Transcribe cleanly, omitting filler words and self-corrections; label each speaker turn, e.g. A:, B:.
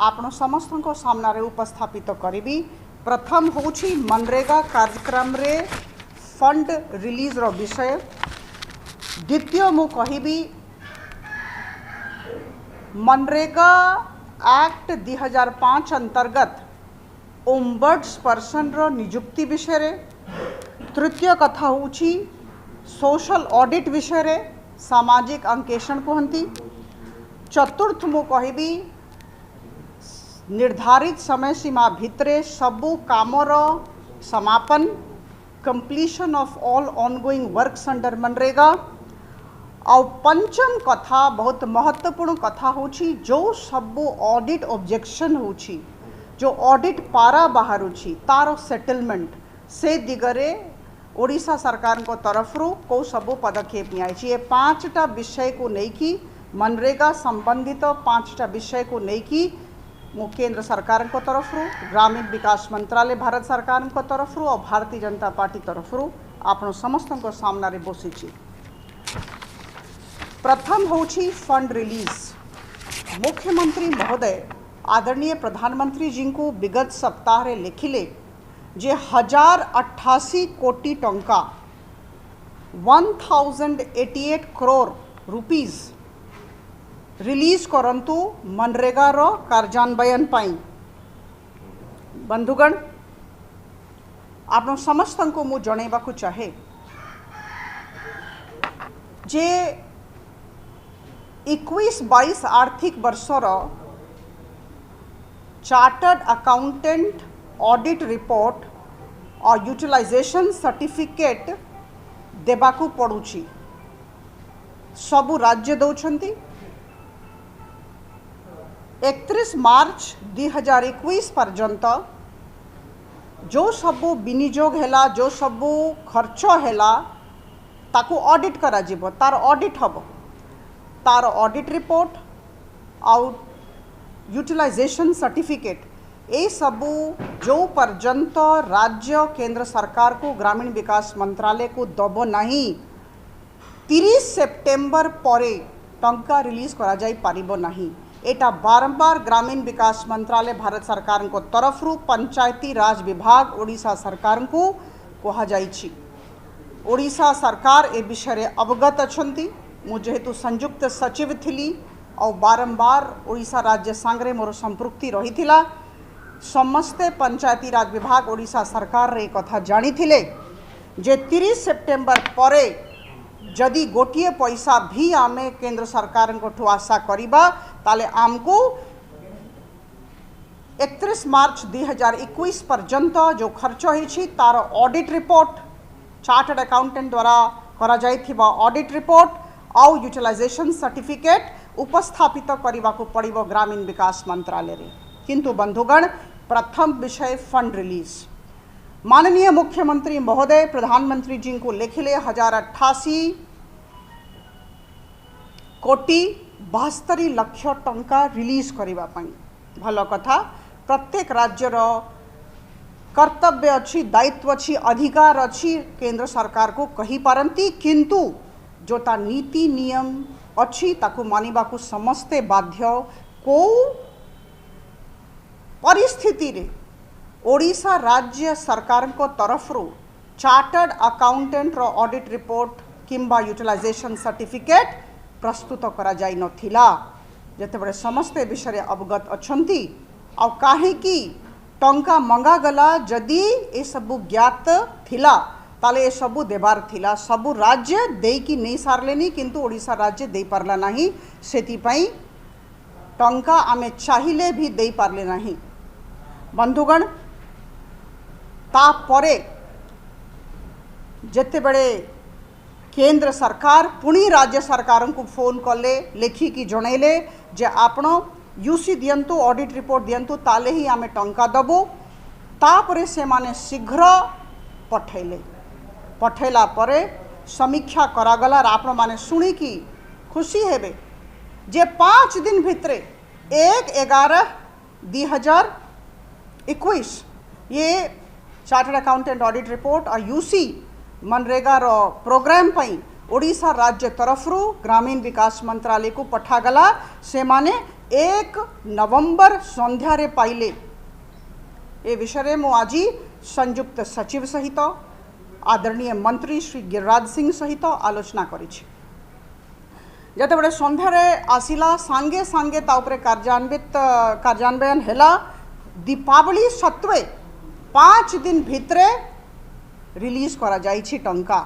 A: आपण समस्त को सामना रे उपस्थापित करी। प्रथम होची मनरेगा कार्यक्रम रे फंड रिलीज रो विषय। द्वितीय मु कहिबी मनरेगा एक्ट 2005 अंतर्गत ओम्बड्स पर्सन रो नियुक्ति विषय रे। तृतीय कथा होची सोशल ऑडिट विषय रे, सामाजिक अंकेषण कहती। चतुर्थ मु कहिबी निर्धारित समय सीमा भितरे सबु कामर समापन, completion of all ongoing works under MNREGA. और पंचम कथा बहुत महत्वपूर्ण कथा होची जो सबु ऑडिट ऑब्जेक्शन होची, जो ऑडिट पारा बाहर होची तार सेटलमेंट से दिगरे ओडिशा सरकार को तरफ रू को सबु पदक्षेप नियाई। ये पांचटा विषय को लेकी मनरेगा संबंधित पांचटा विषय को लेकी केंद्र सरकार को तरफ रू, ग्रामीण विकास मंत्रालय भारत सरकार को तरफ रू और भारतीय जनता पार्टी तरफ रू आपण समस्त को सामना रे बसी। प्रथम होची फंड रिलीज। मुख्यमंत्री महोदय आदरणीय प्रधानमंत्री जी को विगत सप्ताह रे लिखिले जे 1088 कोटी टंका 1088 करोड़ रुपीज रिलीज करंतु मनरेगा रो कार्यान्वयन पाई। बंधुगण आप समस्त को मु जणेबा को चाहे जे 21-22 आर्थिक वर्षर चार्टर्ड अकाउंटेंट ऑडिट रिपोर्ट और यूटिलाइजेशन सर्टिफिकेट देबाकू पड़ुची। सबु राज्य दौरान 31 मार्च 2021 पर्यंत जो सबु विनियोग हैला, जो सबु खर्च हैला ताकू ऑडिट करा जिवो, तार ऑडिट हबो, तार ऑडिट रिपोर्ट आउ यूटिलाइजेशन सर्टिफिकेट ए सबू जो पर्यंत राज्य केंद्र सरकार को ग्रामीण विकास मंत्रालय को दब नहीं 30 सेप्टेम्बर परे टंका रिलीज करा जाई पारिबो नहीं। एटा बारंबार ग्रामीण विकास मंत्रालय भारत सरकार को तरफ रू पंचायती राज विभाग ओडिशा सरकार को कहा जाइछि। ओडिशा सरकार ए विषय रे अवगत अछंती। मु जेहेतु संयुक्त सचिव थिली और बारंबार ओडिशा राज्य सांगरे मोर संपृक्ति रही थिला, समस्ते पंचायती राज विभाग ओडिशा सरकार रे कथा जानी थिले जे 30 सेप्टेम्बर परे जदि गोटिए पैसा भी आमे केंद्र सरकार को आशा करिबा ताले आमको 31 मार्च 2021 पर्यंत जो खर्च होइछि तार ऑडिट रिपोर्ट चार्टर्ड अकाउंटेंट द्वारा करा जाइथिबा ऑडिट रिपोर्ट और यूटिलाइजेशन सर्टिफिकेट उपस्थापित करने को पड़िबो ग्रामीण विकास मंत्रालय रे। किंतु बंधुगण प्रथम विषय फंड रिलीज। माननीय मुख्यमंत्री महोदय प्रधानमंत्री जी को लिखिले 1088 कोटी 72 लाख टंका रिलीज करबा पई। भल कथा, प्रत्येक राज्यर कर्तव्य अच्छी, दायित्व अच्छी, अधिकार अच्छी केंद्र सरकार को कही पारंती, किंतु जो ता नीति नियम अच्छी ताकू मानिबा को समस्ते बाध्य। को परिस्थिति रे ओडिशा राज्य सरकार को तरफ रू चार्टर्ड अकाउंटेंट रो ऑडिट रिपोर्ट किंबा यूटिलाइजेशन सर्टिफिकेट प्रस्तुत करा जाई नथिला। जेतेबेले समस्ते विषय अवगत अछंती आ काहे कि टंका मंगा गला जदि ए सबु ज्ञात थिला ताले ए सबु देबार थिला। सबु राज्य देई कि नहीं सारलेनी, किंतु ओडिशा राज्य दे पारला नहीं। सेति पई टंका आमे चाहिले भी दे पारले नहीं। बंधुगण तापरे जेतेबेले केंद्र सरकार पुणी राज्य सरकार को फोन कले, लेखिकी जनइले जे आपण यूसी दियंतु, ऑडिट रिपोर्ट दियंतु, ताले ही आमे टंका दबो। तापरे से माने शीघ्र पठैले। पठैला परे समीक्षा करागला। आपण माने सुनी कि खुशी हेबे जे 5 दिन भितरे 1/11/2021 ये चार्टर्ड अकाउंटेंट ऑडिट रिपोर्ट और यूसी मनरेगा रो प्रोग्राम पई ओडिशा राज्य तरफ ग्रामीण विकास मंत्रालय को पठागला। से माने 1 नवंबर संध्यारे पाइले ए विषय मु आज संयुक्त सचिव सहित आदरणीय मंत्री श्री गिरिराज सिंह सहित आलोचना करिछि। जते बड़े संध्यारे आसिला सांगे सांगे ता उपरे कार्यान्वयन हैला। दीपावली सत्वे 5 दिन भितरे रिलीज करा जाइछि टंका।